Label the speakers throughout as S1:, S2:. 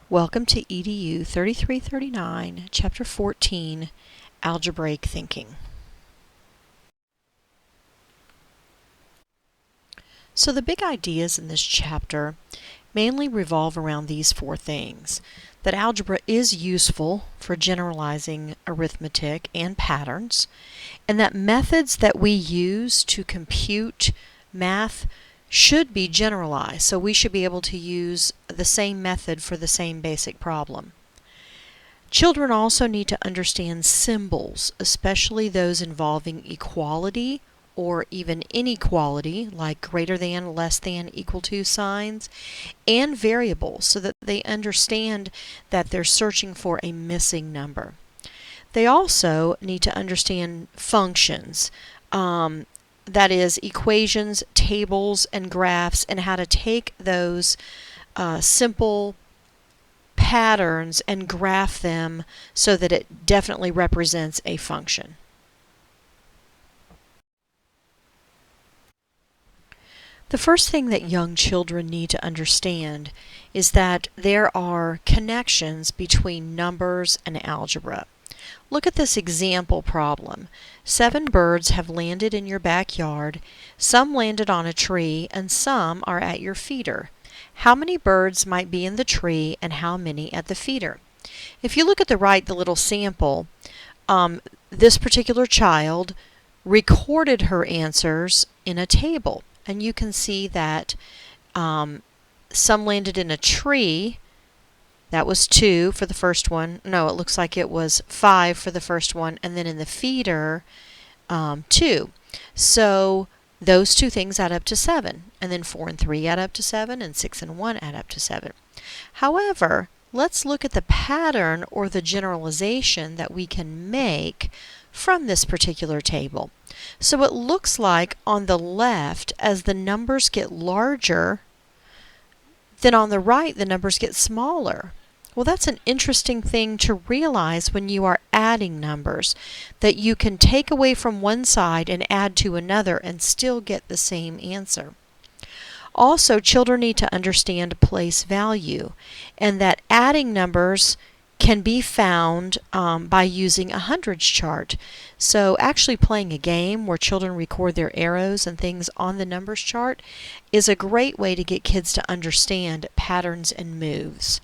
S1: Welcome to EDU 3339, Chapter 14, Algebraic Thinking. So the big ideas in this chapter mainly revolve around these four things: that algebra is useful for generalizing arithmetic and patterns, and that methods that we use to compute math should be generalized, so we should be able to use the same method for the same basic problem. Children also need to understand symbols, especially those involving equality or even inequality, like greater than, less than, equal to signs, and variables, so that they understand that they're searching for a missing number. They also need to understand functions, that is, equations, tables, and graphs, and how to take those simple patterns and graph them so that it definitely represents a function. The first thing that young children need to understand is that there are connections between numbers and algebra. Look at this example problem. 7 birds have landed in your backyard. Some landed on a tree and some are at your feeder. How many birds might be in the tree and how many at the feeder? If you look at the right, the little sample, this particular child recorded her answers in a table. And you can see that some landed in a tree. That was 2 for the first one. No, it looks like it was 5 for the first one. And then in the feeder, 2. So those two things add up to 7. And then 4 and 3 add up to 7. And 6 and 1 add up to 7. However, let's look at the pattern or the generalization that we can make from this particular table. So it looks like on the left, as the numbers get larger, then on the right the numbers get smaller. Well, that's an interesting thing to realize when you are adding numbers, that you can take away from one side and add to another and still get the same answer. Also, children need to understand place value, and that adding numbers can be found by using a hundreds chart. So actually playing a game where children record their arrows and things on the numbers chart is a great way to get kids to understand patterns and moves.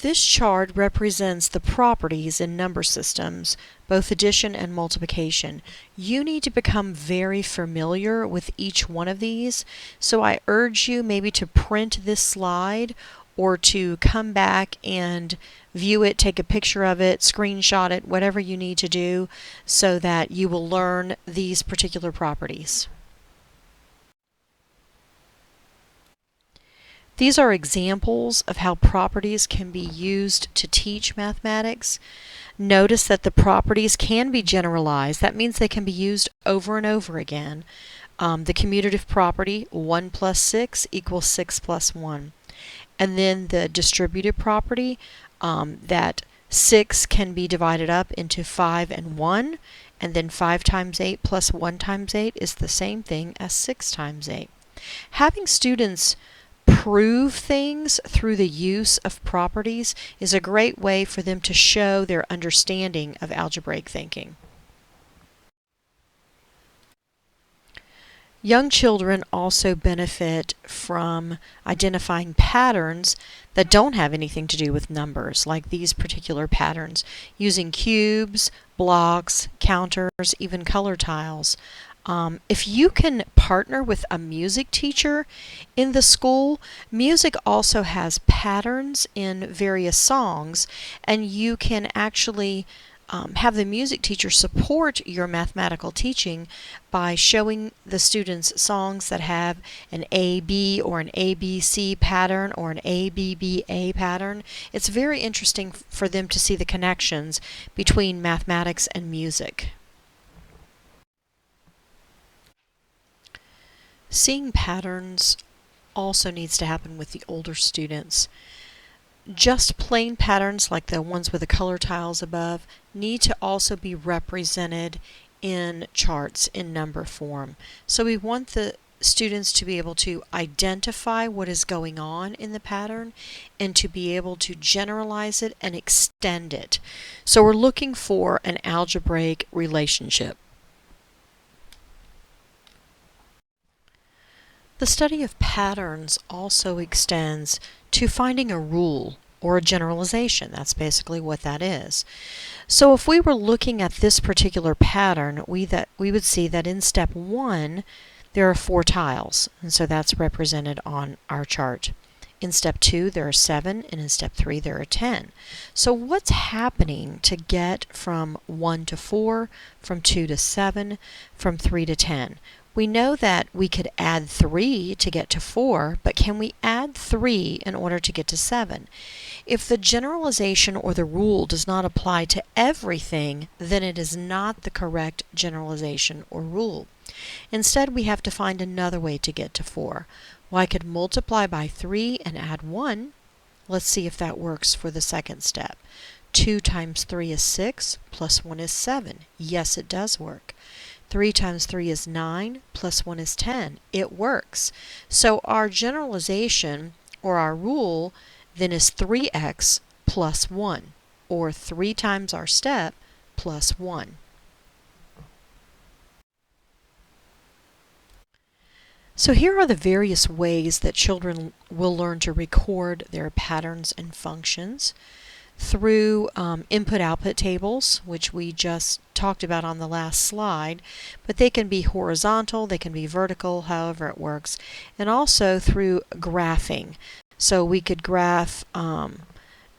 S1: This chart represents the properties in number systems, both addition and multiplication. You need to become very familiar with each one of these, so I urge you maybe to print this slide or to come back and view it, take a picture of it, screenshot it, whatever you need to do so that you will learn these particular properties. These are examples of how properties can be used to teach mathematics. Notice that the properties can be generalized. That means they can be used over and over again. The commutative property, 1 plus 6 equals 6 plus 1. And then the distributive property, that 6 can be divided up into 5 and 1. And then 5 times 8 plus 1 times 8 is the same thing as 6 times 8. Having students prove things through the use of properties is a great way for them to show their understanding of algebraic thinking. Young children also benefit from identifying patterns that don't have anything to do with numbers, like these particular patterns, using cubes, blocks, counters, even color tiles. If you can partner with a music teacher in the school, music also has patterns in various songs, and you can actually have the music teacher support your mathematical teaching by showing the students songs that have an A-B or an A-B-C pattern or an A-B-B-A pattern. It's very interesting for them to see the connections between mathematics and music. Seeing patterns also needs to happen with the older students. Just plain patterns like the ones with the color tiles above need to also be represented in charts in number form. So we want the students to be able to identify what is going on in the pattern and to be able to generalize it and extend it. So we're looking for an algebraic relationship. The study of patterns also extends to finding a rule or a generalization. That's basically what that is. So if we were looking at this particular pattern, we would see that in step 1 there are 4 tiles, and so that's represented on our chart. In step 2 there are 7, and in step 3 there are 10. So what's happening to get from 1 to 4, from 2 to 7, from 3 to 10? We know that we could add 3 to get to 4, but can we add 3 in order to get to 7? If the generalization or the rule does not apply to everything, then it is not the correct generalization or rule. Instead, we have to find another way to get to 4. Well, I could multiply by 3 and add 1. Let's see if that works for the second step. 2 times 3 is 6, plus 1 is 7. Yes, it does work. 3 times 3 is 9, plus 1 is 10. It works. So our generalization, or our rule, then is 3x plus 1, or 3 times our step plus 1. So here are the various ways that children will learn to record their patterns and functions. Through input-output tables, which we just talked about on the last slide, but they can be horizontal, they can be vertical, however it works, and also through graphing. So we could graph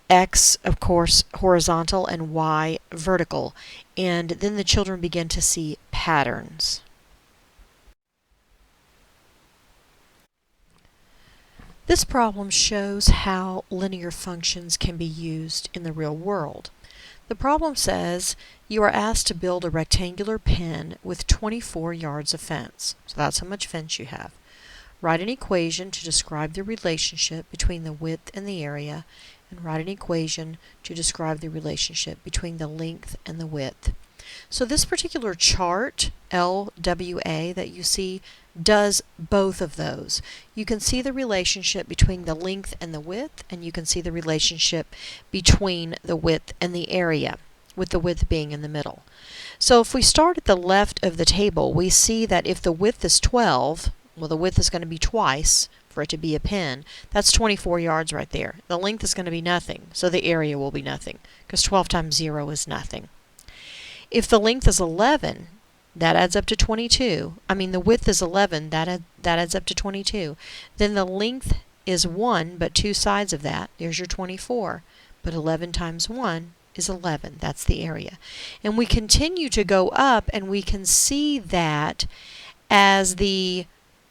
S1: X, of course, horizontal, and Y vertical, and then the children begin to see patterns. This problem shows how linear functions can be used in the real world. The problem says you are asked to build a rectangular pen with 24 yards of fence. So that's how much fence you have. Write an equation to describe the relationship between the width and the area, and write an equation to describe the relationship between the length and the width. So this particular chart, LWA, that you see, does both of those. You can see the relationship between the length and the width, and you can see the relationship between the width and the area, with the width being in the middle. So if we start at the left of the table, we see that if the width is 12, well, the width is going to be twice for it to be a pen. That's 24 yards right there. The length is going to be nothing, so the area will be nothing, because 12 times 0 is nothing. If the length is 11, that adds up to 22. The width is 11, that adds up to 22. Then the length is 1, but 2 sides of that, there's your 24. But 11 times 1 is 11. That's the area. And we continue to go up, and we can see that as the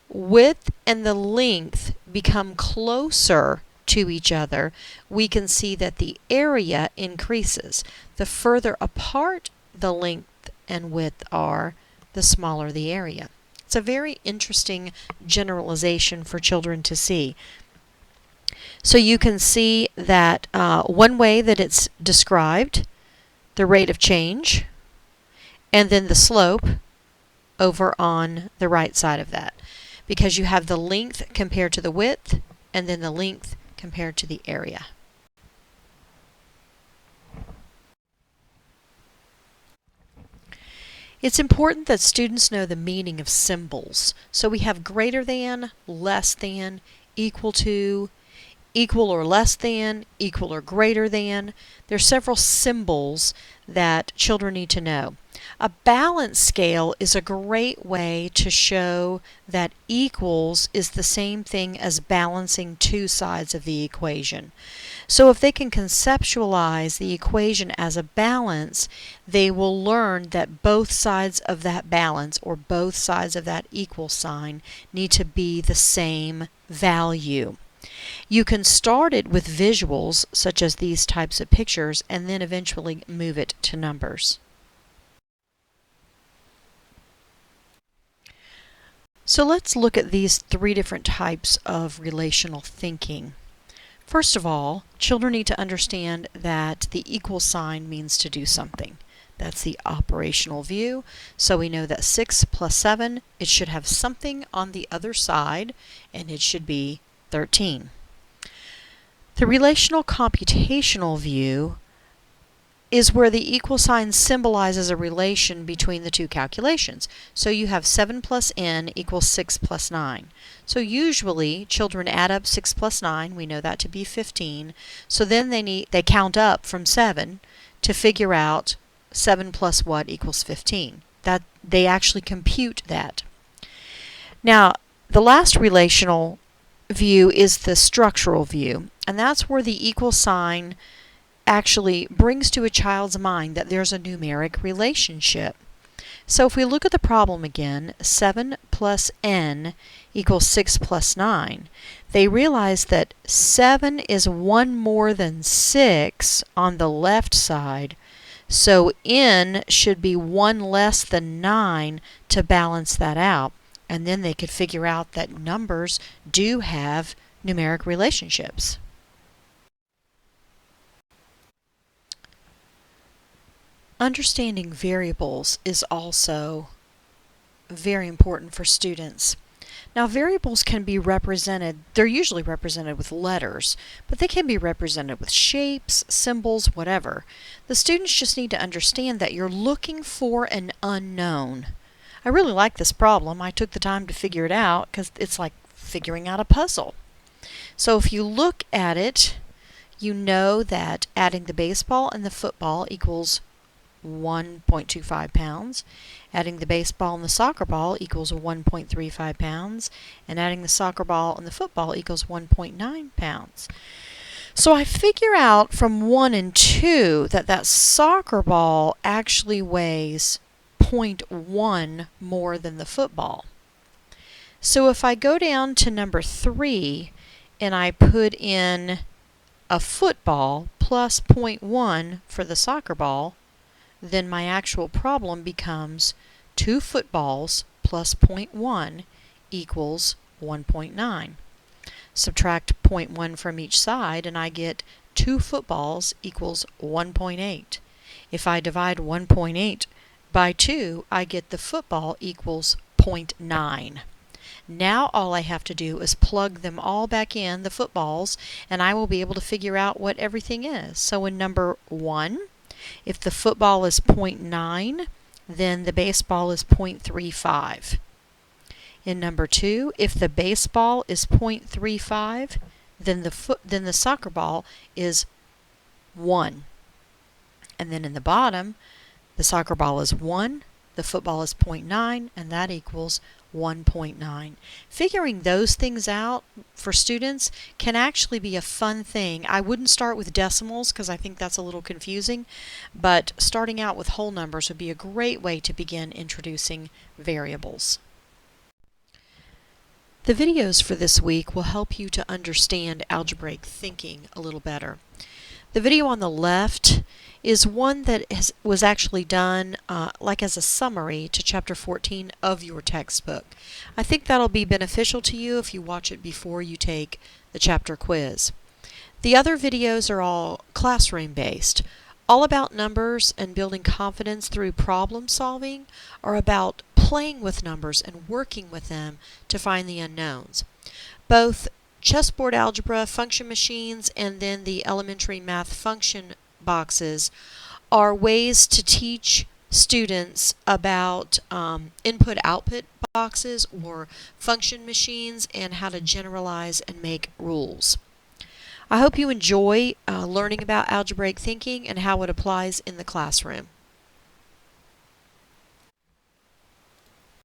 S1: width and the length become closer to each other, we can see that the area increases. The further apart the length and width are, the smaller the area. It's a very interesting generalization for children to see. So you can see that one way that it's described, the rate of change, and then the slope over on the right side of that, because you have the length compared to the width, and then the length compared to the area. It's important that students know the meaning of symbols. So we have greater than, less than, equal to, equal or less than, equal or greater than. There are several symbols that children need to know. A balance scale is a great way to show that equals is the same thing as balancing two sides of the equation. So if they can conceptualize the equation as a balance, they will learn that both sides of that balance, or both sides of that equal sign, need to be the same value. You can start it with visuals, such as these types of pictures, and then eventually move it to numbers. So let's look at these three different types of relational thinking. First of all, children need to understand that the equal sign means to do something. That's the operational view. So we know that 6 plus 7, it should have something on the other side, and it should be 13. The relational computational view is where the equal sign symbolizes a relation between the two calculations. So you have 7 plus n equals 6 plus 9. So usually children add up 6 plus 9, we know that to be 15. So then they count up from 7 to figure out 7 plus what equals 15. That they actually compute that. Now, the last relational view is the structural view, and that's where the equal sign actually brings to a child's mind that there's a numeric relationship. So if we look at the problem again, 7 plus n equals 6 plus 9, they realize that 7 is 1 more than 6 on the left side, so n should be 1 less than 9 to balance that out. And then they could figure out that numbers do have numeric relationships. Understanding variables is also very important for students. Now, variables can be represented, they're usually represented with letters, but they can be represented with shapes, symbols, whatever. The students just need to understand that you're looking for an unknown. I really like this problem. I took the time to figure it out because it's like figuring out a puzzle. So if you look at it, you know that adding the baseball and the football equals 1.25 pounds. Adding the baseball and the soccer ball equals 1.35 pounds. And adding the soccer ball and the football equals 1.9 pounds. So I figure out from 1 and 2 that that soccer ball actually weighs 0.1 more than the football. So if I go down to number 3 and I put in a football plus 0.1 for the soccer ball, then my actual problem becomes 2 footballs plus 0.1 equals 1.9. Subtract 0.1 from each side and I get 2 footballs equals 1.8. If I divide 1.8 by 2, I get the football equals 0.9. Now all I have to do is plug them all back in, the footballs, and I will be able to figure out what everything is. So in number 1, if the football is 0.9, then the baseball is 0.35. In number 2, if the baseball is 0.35, then the soccer ball is 1. And then in the bottom, the soccer ball is 1, the football is 0.9, and that equals 1.9. Figuring those things out for students can actually be a fun thing. I wouldn't start with decimals because I think that's a little confusing, but starting out with whole numbers would be a great way to begin introducing variables. The videos for this week will help you to understand algebraic thinking a little better. The video on the left is one that was actually done like as a summary to Chapter 14 of your textbook. I think that'll be beneficial to you if you watch it before you take the chapter quiz. The other videos are all classroom-based, all about numbers and building confidence through problem solving, or about playing with numbers and working with them to find the unknowns. Both chessboard algebra, function machines, and then the elementary math function boxes are ways to teach students about input-output boxes or function machines and how to generalize and make rules. I hope you enjoy learning about algebraic thinking and how it applies in the classroom.